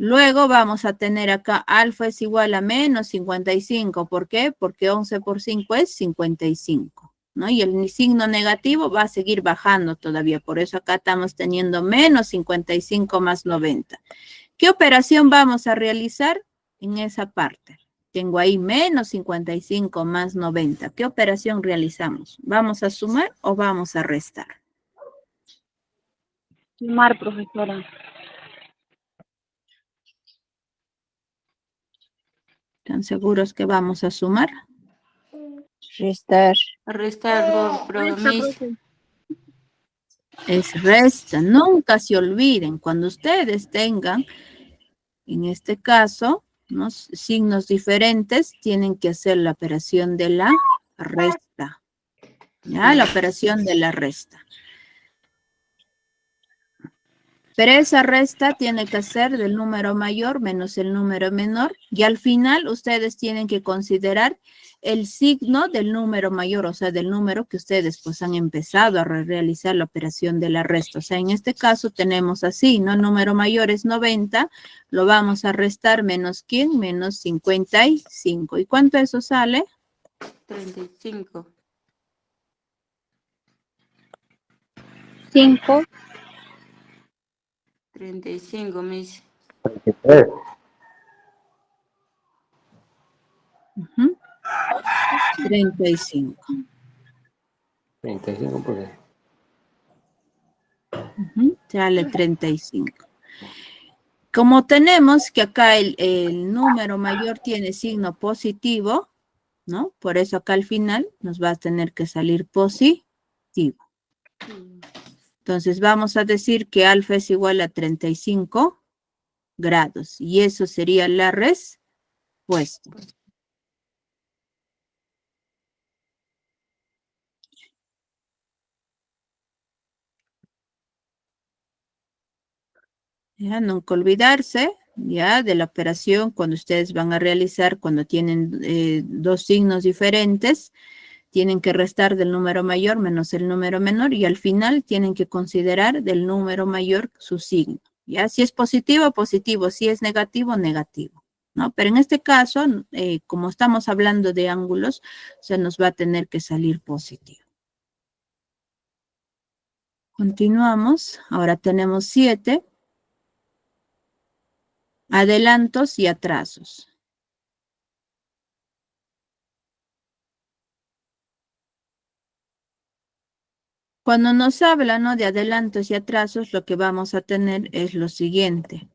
Luego vamos a tener acá alfa es igual a menos 55. ¿Por qué? Porque 11 por 5 es 55. ¿No? Y el signo negativo va a seguir bajando todavía. Por eso acá estamos teniendo menos 55 más 90. ¿Qué operación vamos a realizar en esa parte? Tengo ahí menos 55 más 90. ¿Qué operación realizamos? ¿Vamos a sumar o vamos a restar? Sumar, profesora. ¿Están seguros que vamos a sumar? Restar. Restar por mis. Es resta. Nunca se olviden, cuando ustedes tengan, en este caso, ¿no? Signos diferentes, tienen que hacer la operación de la resta. ¿Ya? La operación de la resta. Pero esa resta tiene que ser del número mayor menos el número menor. Y al final ustedes tienen que considerar el signo del número mayor, o sea, del número que ustedes pues han empezado a realizar la operación de la resta. O sea, en este caso tenemos así, ¿no? El número mayor es 90, lo vamos a restar menos ¿quién? Menos 55. ¿Y cuánto eso sale? 35. 5. 35, mis. 33. Ujú. 35. 35 porque. Ujú. Sale 35. Como tenemos que acá el número mayor tiene signo positivo, ¿no? Por eso acá al final nos va a tener que salir positivo. Entonces vamos a decir que alfa es igual a 35 grados. Y eso sería la respuesta. puesto. Ya, nunca olvidarse, ya, de la operación cuando ustedes van a realizar, cuando tienen dos signos diferentes, tienen que restar del número mayor menos el número menor y al final tienen que considerar del número mayor su signo. Ya, si es positivo, positivo, si es negativo, negativo, ¿no? Pero en este caso, como estamos hablando de ángulos, se nos va a tener que salir positivo. Continuamos. Ahora tenemos 7. Adelantos y atrasos. Cuando nos habla, ¿no?, de adelantos y atrasos, lo que vamos a tener es lo siguiente.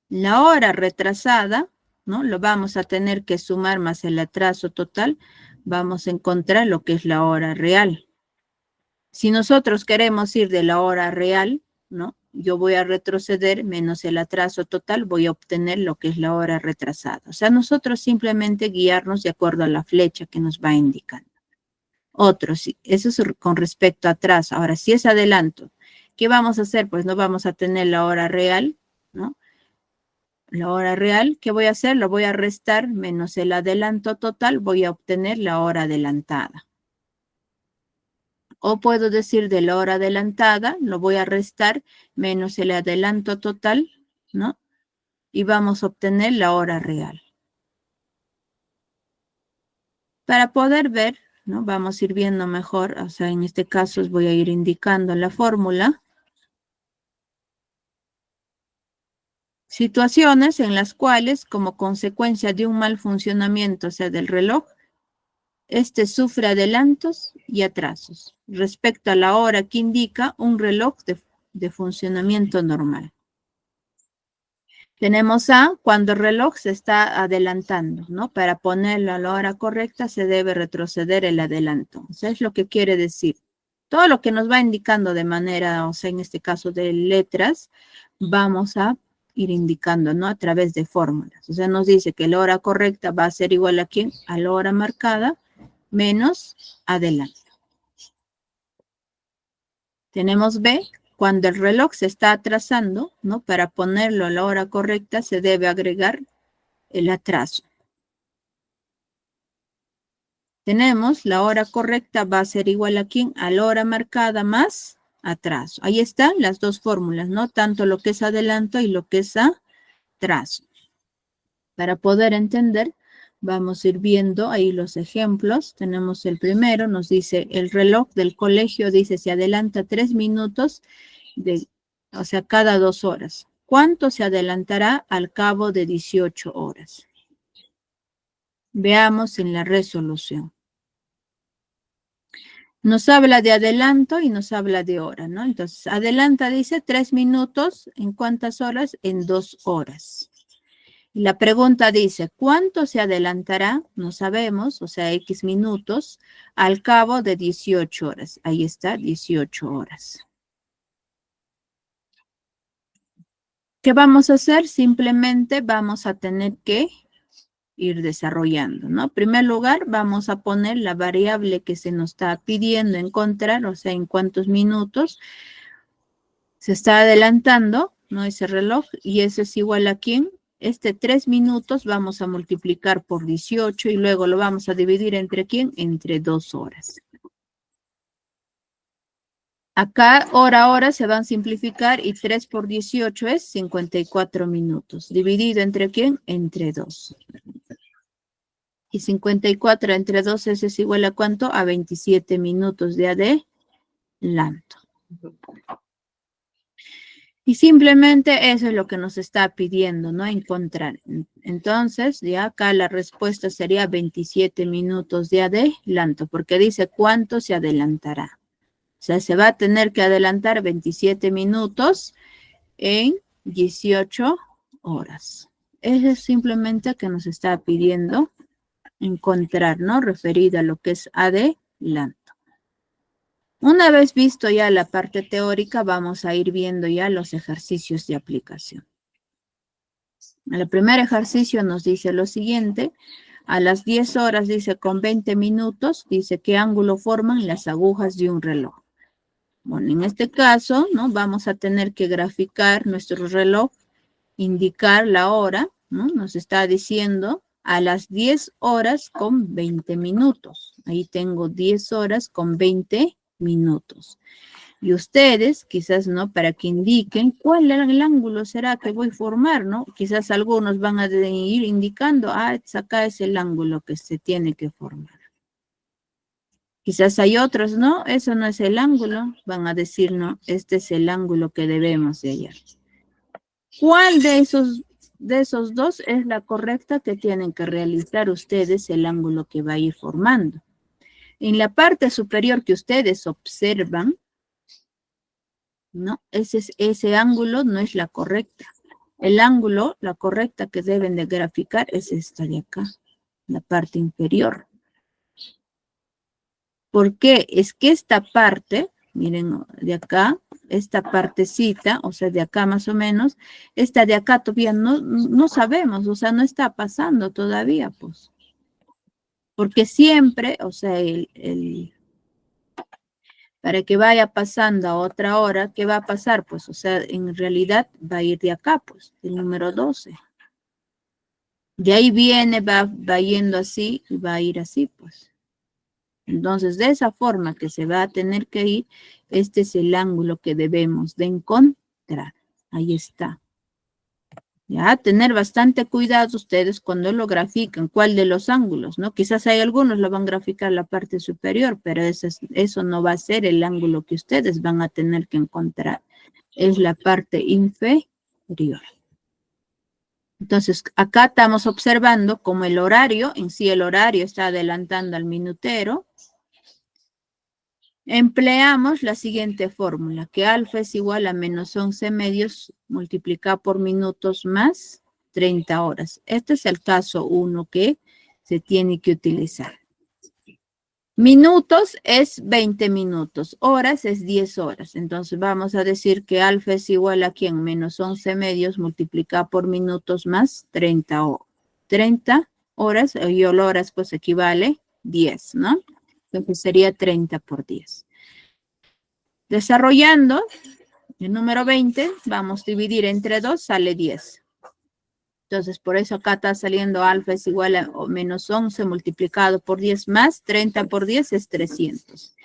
La hora retrasada, ¿no?, lo vamos a tener que sumar más el atraso total. Vamos a encontrar lo que es la hora real. Si nosotros queremos ir de la hora real, ¿no?, yo voy a retroceder menos el atraso total, voy a obtener lo que es la hora retrasada. O sea, nosotros simplemente guiarnos de acuerdo a la flecha que nos va indicando. Otro, sí, eso es con respecto a atrás. Ahora, si es adelanto, ¿qué vamos a hacer? Pues no vamos a tener la hora real, ¿no? La hora real, ¿qué voy a hacer? Lo voy a restar menos el adelanto total, voy a obtener la hora adelantada. O puedo decir de la hora adelantada, lo voy a restar menos el adelanto total, ¿no? Y vamos a obtener la hora real. Para poder ver, ¿no?, vamos a ir viendo mejor, o sea, en este caso os voy a ir indicando la fórmula. Situaciones en las cuales, como consecuencia de un mal funcionamiento, o sea, del reloj, este sufre adelantos y atrasos respecto a la hora que indica un reloj de funcionamiento normal. Tenemos A, cuando el reloj se está adelantando, ¿no? Para ponerlo a la hora correcta se debe retroceder el adelanto. O sea, es lo que quiere decir. Todo lo que nos va indicando de manera, o sea, en este caso de letras, vamos a ir indicando, ¿no?, a través de fórmulas. O sea, nos dice que la hora correcta va a ser igual a ¿quién? A la hora marcada menos adelanto. Tenemos B, cuando el reloj se está atrasando, ¿no? Para ponerlo a la hora correcta se debe agregar el atraso. Tenemos la hora correcta va a ser igual a ¿quién? A la hora marcada más atraso. Ahí están las dos fórmulas, ¿no? Tanto lo que es adelanto y lo que es atraso. Para poder entender, vamos a ir viendo ahí los ejemplos. Tenemos el primero, nos dice el reloj del colegio, dice se adelanta 3 minutos, o sea, cada 2 horas. ¿Cuánto se adelantará al cabo de 18 horas? Veamos en la resolución. Nos habla de adelanto y nos habla de hora, ¿no? Entonces, adelanta dice 3 minutos, ¿en cuántas horas? En 2 horas. La pregunta dice, ¿cuánto se adelantará? No sabemos, o sea, X minutos, al cabo de 18 horas. Ahí está, 18 horas. ¿Qué vamos a hacer? Simplemente vamos a tener que ir desarrollando, ¿no? En primer lugar, vamos a poner la variable que se nos está pidiendo encontrar, o sea, en cuántos minutos se está adelantando, ¿no?, ese reloj, y eso es igual a ¿quién? Este 3 minutos vamos a multiplicar por 18 y luego lo vamos a dividir entre ¿quién? Entre 2 horas. Acá, hora a hora, se van a simplificar y 3 por 18 es 54 minutos. ¿Dividido entre quién? Entre 2. Y 54 entre 2 es igual a ¿cuánto? A 27 minutos de adelanto. Y simplemente eso es lo que nos está pidiendo, ¿no? Encontrar. Entonces, ya acá la respuesta sería 27 minutos de adelanto, porque dice cuánto se adelantará. O sea, se va a tener que adelantar 27 minutos en 18 horas. Eso es simplemente que nos está pidiendo encontrar, ¿no? Referido a lo que es adelanto. Una vez visto ya la parte teórica, vamos a ir viendo ya los ejercicios de aplicación. El primer ejercicio nos dice lo siguiente. A las 10 horas, dice, con 20 minutos, dice, ¿qué ángulo forman las agujas de un reloj? Bueno, en este caso, ¿no? Vamos a tener que graficar nuestro reloj, indicar la hora, ¿no? Nos está diciendo a las 10 horas con 20 minutos. Ahí tengo 10 horas con 20 minutos. Y ustedes, quizás, ¿no? Para que indiquen cuál el ángulo será que voy a formar, ¿no? Quizás algunos van a ir indicando, acá es el ángulo que se tiene que formar. Quizás hay otros, ¿no? Eso no es el ángulo. Van a decir, no, este es el ángulo que debemos de hallar. ¿Cuál de esos dos es la correcta que tienen que realizar ustedes el ángulo que va a ir formando? En la parte superior que ustedes observan, no, ese ángulo no es la correcta. El ángulo, la correcta que deben de graficar es esta de acá, la parte inferior. ¿Por qué? Es que esta parte, miren, de acá, esta partecita, o sea, de acá más o menos, esta de acá todavía no sabemos, o sea, no está pasando todavía, pues. Porque siempre, o sea, para que vaya pasando a otra hora, ¿qué va a pasar? Pues, o sea, en realidad va a ir de acá, pues, el número 12. De ahí viene, va yendo así y va a ir así, pues. Entonces, de esa forma que se va a tener que ir, este es el ángulo que debemos de encontrar. Ahí está. Ya, tener bastante cuidado ustedes cuando lo grafican, cuál de los ángulos, ¿no? Quizás hay algunos lo van a graficar la parte superior, pero eso no va a ser el ángulo que ustedes van a tener que encontrar. Es la parte inferior. Entonces, acá estamos observando como el horario, en sí el horario está adelantando al minutero. Empleamos la siguiente fórmula, que alfa es igual a menos 11 medios multiplicado por minutos más 30 horas. Este es el caso 1 que se tiene que utilizar. Minutos es 20 minutos, horas es 10 horas. Entonces vamos a decir que alfa es igual a ¿quién? Menos 11 medios multiplicado por minutos más 30 horas, y horas pues equivale 10, ¿no? Entonces sería 30 por 10. Desarrollando el número 20, vamos a dividir entre 2, sale 10. Entonces, por eso acá está saliendo alfa es igual a menos 11 multiplicado por 10 más 30 por 10 es 300.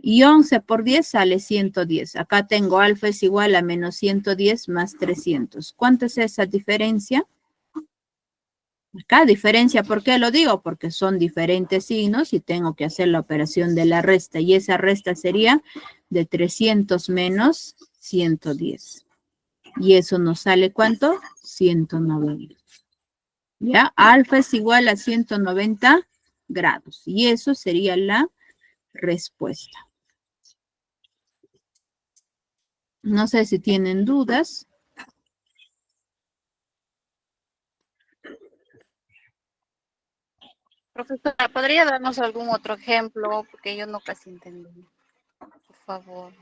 Y 11 por 10 sale 110. Acá tengo alfa es igual a menos 110 más 300. ¿Cuánto es esa diferencia? Acá diferencia, ¿por qué lo digo? Porque son diferentes signos y tengo que hacer la operación de la resta. Y esa resta sería de 300 menos 110. Y eso nos sale ¿cuánto? 190. ¿Ya? Alfa es igual a 190 grados. Y eso sería la respuesta. No sé si tienen dudas. Profesora, ¿podría darnos algún otro ejemplo? Porque yo no casi entendí. Por favor.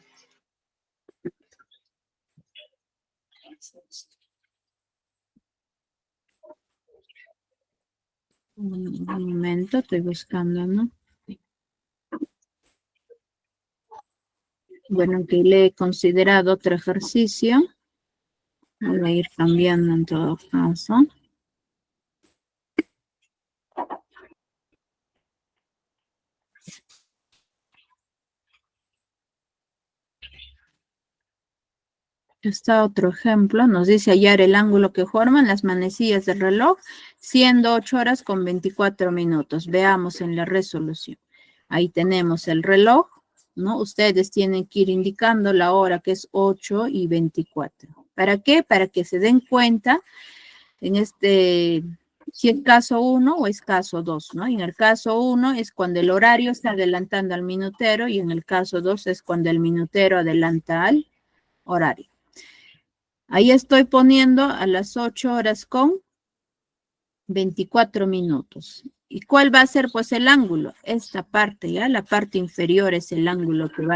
Un momento, estoy buscando, ¿no? Bueno, que le he considerado otro ejercicio. Voy a ir cambiando en todo caso. Está otro ejemplo, nos dice hallar el ángulo que forman las manecillas del reloj, siendo 8 horas con 24 minutos. Veamos en la resolución. Ahí tenemos el reloj, ¿no? Ustedes tienen que ir indicando la hora que es 8 y 24. ¿Para qué? Para que se den cuenta en si es caso 1 o es caso 2, ¿no? En el caso 1 es cuando el horario está adelantando al minutero y en el caso 2 es cuando el minutero adelanta al horario. Ahí estoy poniendo a las 8 horas con 24 minutos. ¿Y cuál va a ser pues el ángulo? Esta parte, ¿ya? La parte inferior es el ángulo que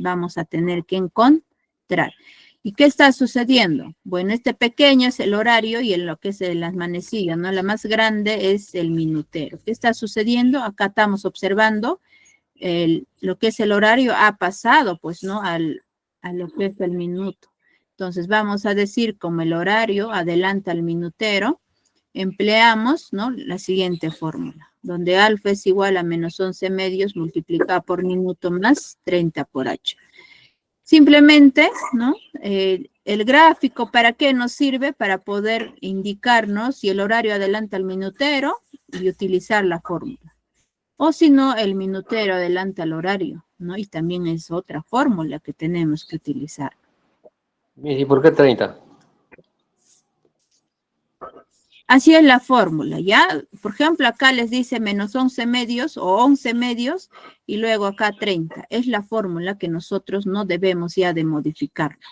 vamos a tener que encontrar. ¿Y qué está sucediendo? Bueno, este pequeño es el horario y en lo que es las manecillas, ¿no? La más grande es el minutero. ¿Qué está sucediendo? Acá estamos observando lo que es el horario ha pasado, pues, ¿no? A lo que es el minuto. Entonces, vamos a decir como el horario adelanta al minutero, empleamos, ¿no? La siguiente fórmula, donde alfa es igual a menos 11 medios multiplicado por minuto más 30 por h. Simplemente, ¿no? El gráfico, ¿para qué nos sirve? Para poder indicarnos si el horario adelanta al minutero y utilizar la fórmula. O si no, el minutero adelanta al horario, ¿no? Y también es otra fórmula que tenemos que utilizar. ¿Y por qué 30? Así es la fórmula, ¿ya? Por ejemplo, acá les dice menos 11 medios o 11 medios y luego acá 30. Es la fórmula que nosotros no debemos ya de modificarla.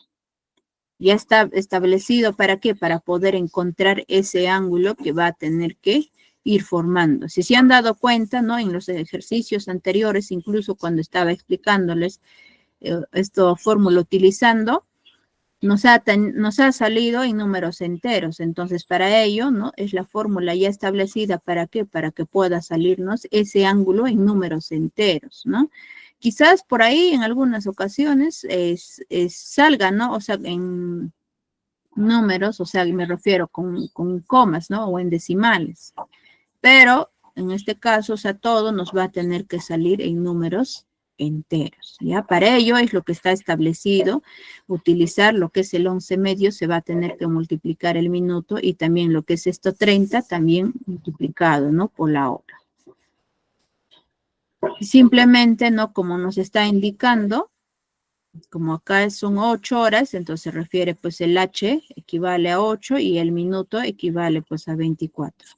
Ya está establecido, ¿para qué? Para poder encontrar ese ángulo que va a tener que ir formando. Si se han dado cuenta, ¿no? En los ejercicios anteriores, incluso cuando estaba explicándoles esta fórmula utilizando, nos ha salido en números enteros. Entonces, para ello, ¿no? Es la fórmula ya establecida. ¿Para qué? Para que pueda salirnos ese ángulo en números enteros, ¿no? Quizás por ahí en algunas ocasiones salga, ¿no? O sea, en números, o sea, me refiero con comas, ¿no? O en decimales. Pero en este caso, o sea, todo nos va a tener que salir en números enteros, ¿ya? Para ello es lo que está establecido, utilizar lo que es el 11 medios, se va a tener que multiplicar el minuto y también lo que es esto 30, también multiplicado, ¿no? Por la hora. Simplemente, ¿no? Como nos está indicando, como acá son 8 horas, entonces se refiere pues el H equivale a 8 y el minuto equivale pues a 24.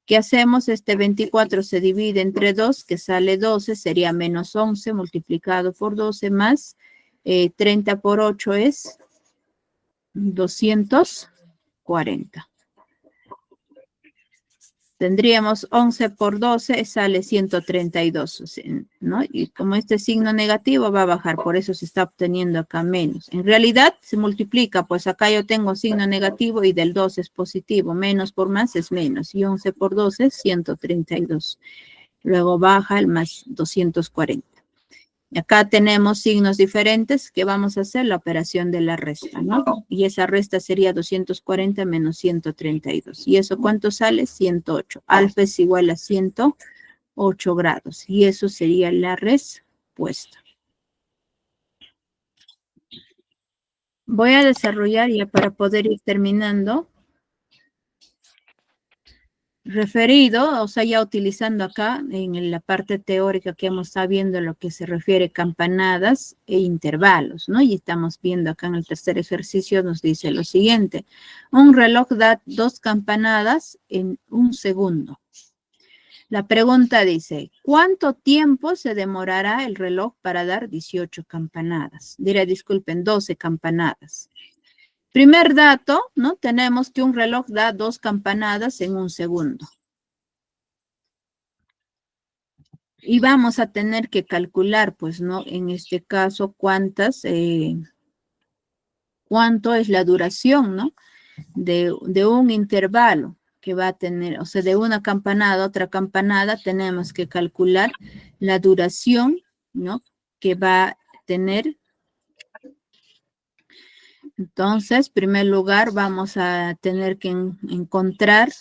¿Qué hacemos? Este 24 se divide entre 2, que sale 12, sería menos 11 multiplicado por 12 más 30 por 8 es 240. Tendríamos 11 por 12, sale 132, ¿no? Y como este signo negativo va a bajar, por eso se está obteniendo acá menos. En realidad se multiplica, pues acá yo tengo signo negativo y del 2 es positivo, menos por más es menos, y 11 por 12 es 132. Luego baja el más 240. Y acá tenemos signos diferentes que vamos a hacer la operación de la resta, ¿no? Y esa resta sería 240 menos 132. ¿Y eso cuánto sale? 108. Alfa es igual a 108 grados. Y eso sería la respuesta. Voy a desarrollar ya para poder ir terminando. Referido, o sea, ya utilizando acá en la parte teórica que hemos estado viendo lo que se refiere a campanadas e intervalos, ¿no? Y estamos viendo acá en el tercer ejercicio nos dice lo siguiente. Un reloj da 2 campanadas en 1 segundo. La pregunta dice, ¿cuánto tiempo se demorará el reloj para dar 18 campanadas? Diré, disculpen, 12 campanadas. Primer dato, ¿no? Tenemos que un reloj da 2 campanadas en 1 segundo. Y vamos a tener que calcular, pues, ¿no? En este caso, cuánto es la duración, ¿no? De un intervalo que va a tener, o sea, de una campanada a otra campanada, tenemos que calcular la duración, ¿no? Que va a tener. Entonces, en primer lugar, vamos a tener que encontrar,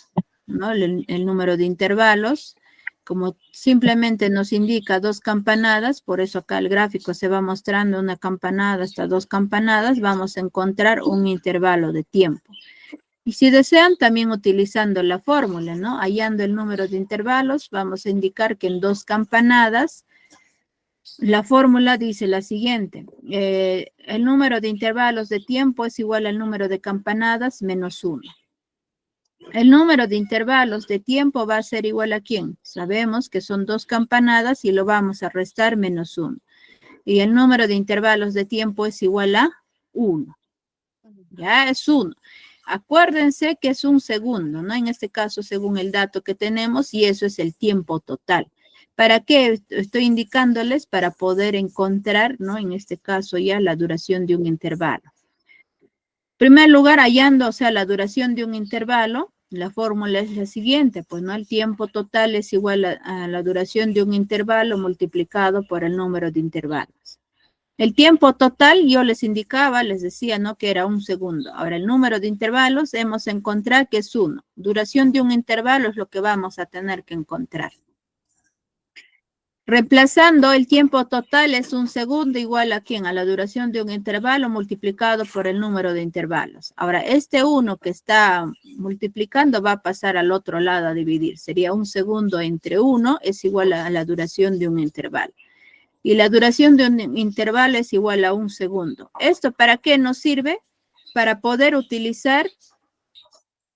¿no? el número de intervalos. Como simplemente nos indica 2 campanadas, por eso acá el gráfico se va mostrando una campanada hasta 2 campanadas, vamos a encontrar un intervalo de tiempo. Y si desean, también utilizando la fórmula, ¿no? Hallando el número de intervalos, vamos a indicar que en 2 campanadas, la fórmula dice la siguiente, el número de intervalos de tiempo es igual al número de campanadas menos 1. El número de intervalos de tiempo va a ser igual a ¿quién? Sabemos que son 2 campanadas y lo vamos a restar menos 1. Y el número de intervalos de tiempo es igual a 1. Ya es 1. Acuérdense que es 1 segundo, ¿no? En este caso, según el dato que tenemos, y eso es el tiempo total. ¿Para qué estoy indicándoles? Para poder encontrar, ¿no? En este caso ya la duración de un intervalo. primer lugar, hallando, o sea, la duración de un intervalo, la fórmula es la siguiente, pues, ¿no? El tiempo total es igual a la duración de un intervalo multiplicado por el número de intervalos. El tiempo total, yo les indicaba, les decía, ¿no? Que era 1 segundo. Ahora, el número de intervalos hemos encontrado que es 1. Duración de un intervalo es lo que vamos a tener que encontrar. Reemplazando, el tiempo total es 1 segundo igual a ¿quién? A la duración de un intervalo multiplicado por el número de intervalos. Ahora, este 1 que está multiplicando va a pasar al otro lado a dividir. Sería 1 segundo entre 1 es igual a la duración de un intervalo. Y la duración de un intervalo es igual a 1 segundo. ¿Esto para qué nos sirve? Para poder utilizar,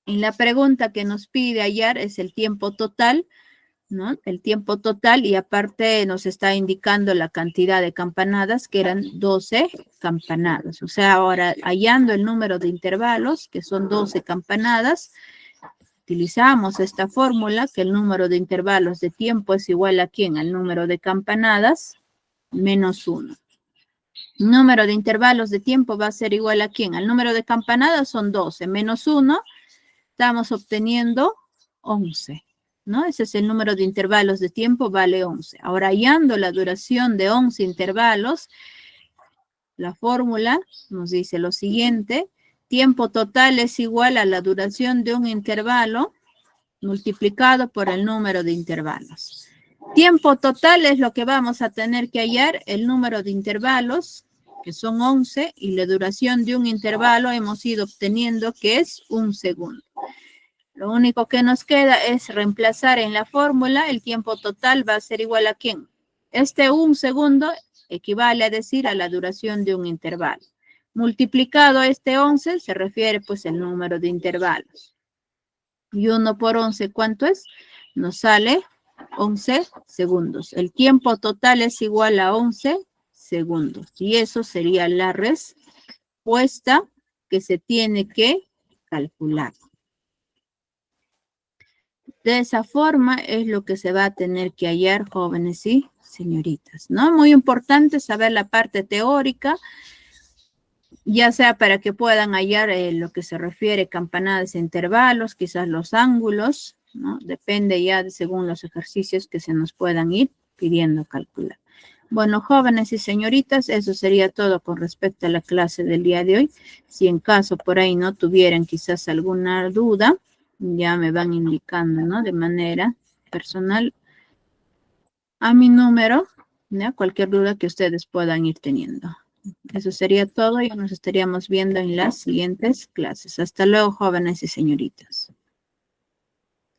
en la pregunta que nos pide hallar es el tiempo total, ¿no? El tiempo total, y aparte nos está indicando la cantidad de campanadas, que eran 12 campanadas. O sea, ahora hallando el número de intervalos, que son 12 campanadas, utilizamos esta fórmula, que el número de intervalos de tiempo es igual a ¿quién? Al número de campanadas menos 1. Número de intervalos de tiempo va a ser igual a ¿quién? Al número de campanadas son 12, menos 1, estamos obteniendo 11, ¿no? Ese es el número de intervalos de tiempo, vale 11. Ahora, hallando la duración de 11 intervalos, la fórmula nos dice lo siguiente: tiempo total es igual a la duración de un intervalo multiplicado por el número de intervalos. Tiempo total es lo que vamos a tener que hallar, el número de intervalos, que son 11, y la duración de un intervalo hemos ido obteniendo que es 1 segundo. Lo único que nos queda es reemplazar en la fórmula. El tiempo total va a ser igual a ¿quién? Este 1 segundo equivale a decir a la duración de un intervalo. Multiplicado este 11 se refiere pues al número de intervalos. Y 1 por 11, ¿cuánto es? Nos sale 11 segundos. El tiempo total es igual a 11 segundos. Y eso sería la respuesta que se tiene que calcular. De esa forma es lo que se va a tener que hallar, jóvenes y señoritas, ¿no? Muy importante saber la parte teórica, ya sea para que puedan hallar lo que se refiere a campanadas e intervalos, quizás los ángulos, ¿no? Depende ya según los ejercicios que se nos puedan ir pidiendo calcular. Bueno, jóvenes y señoritas, eso sería todo con respecto a la clase del día de hoy. Si en caso por ahí no tuvieran quizás alguna duda, ya me van indicando, ¿no? De manera personal a mi número, ¿ya? Cualquier duda que ustedes puedan ir teniendo. Eso sería todo y nos estaríamos viendo en las siguientes clases. Hasta luego, jóvenes y señoritas.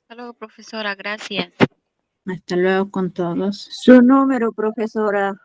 Hasta luego, profesora. Gracias. Hasta luego con todos. Su número, profesora.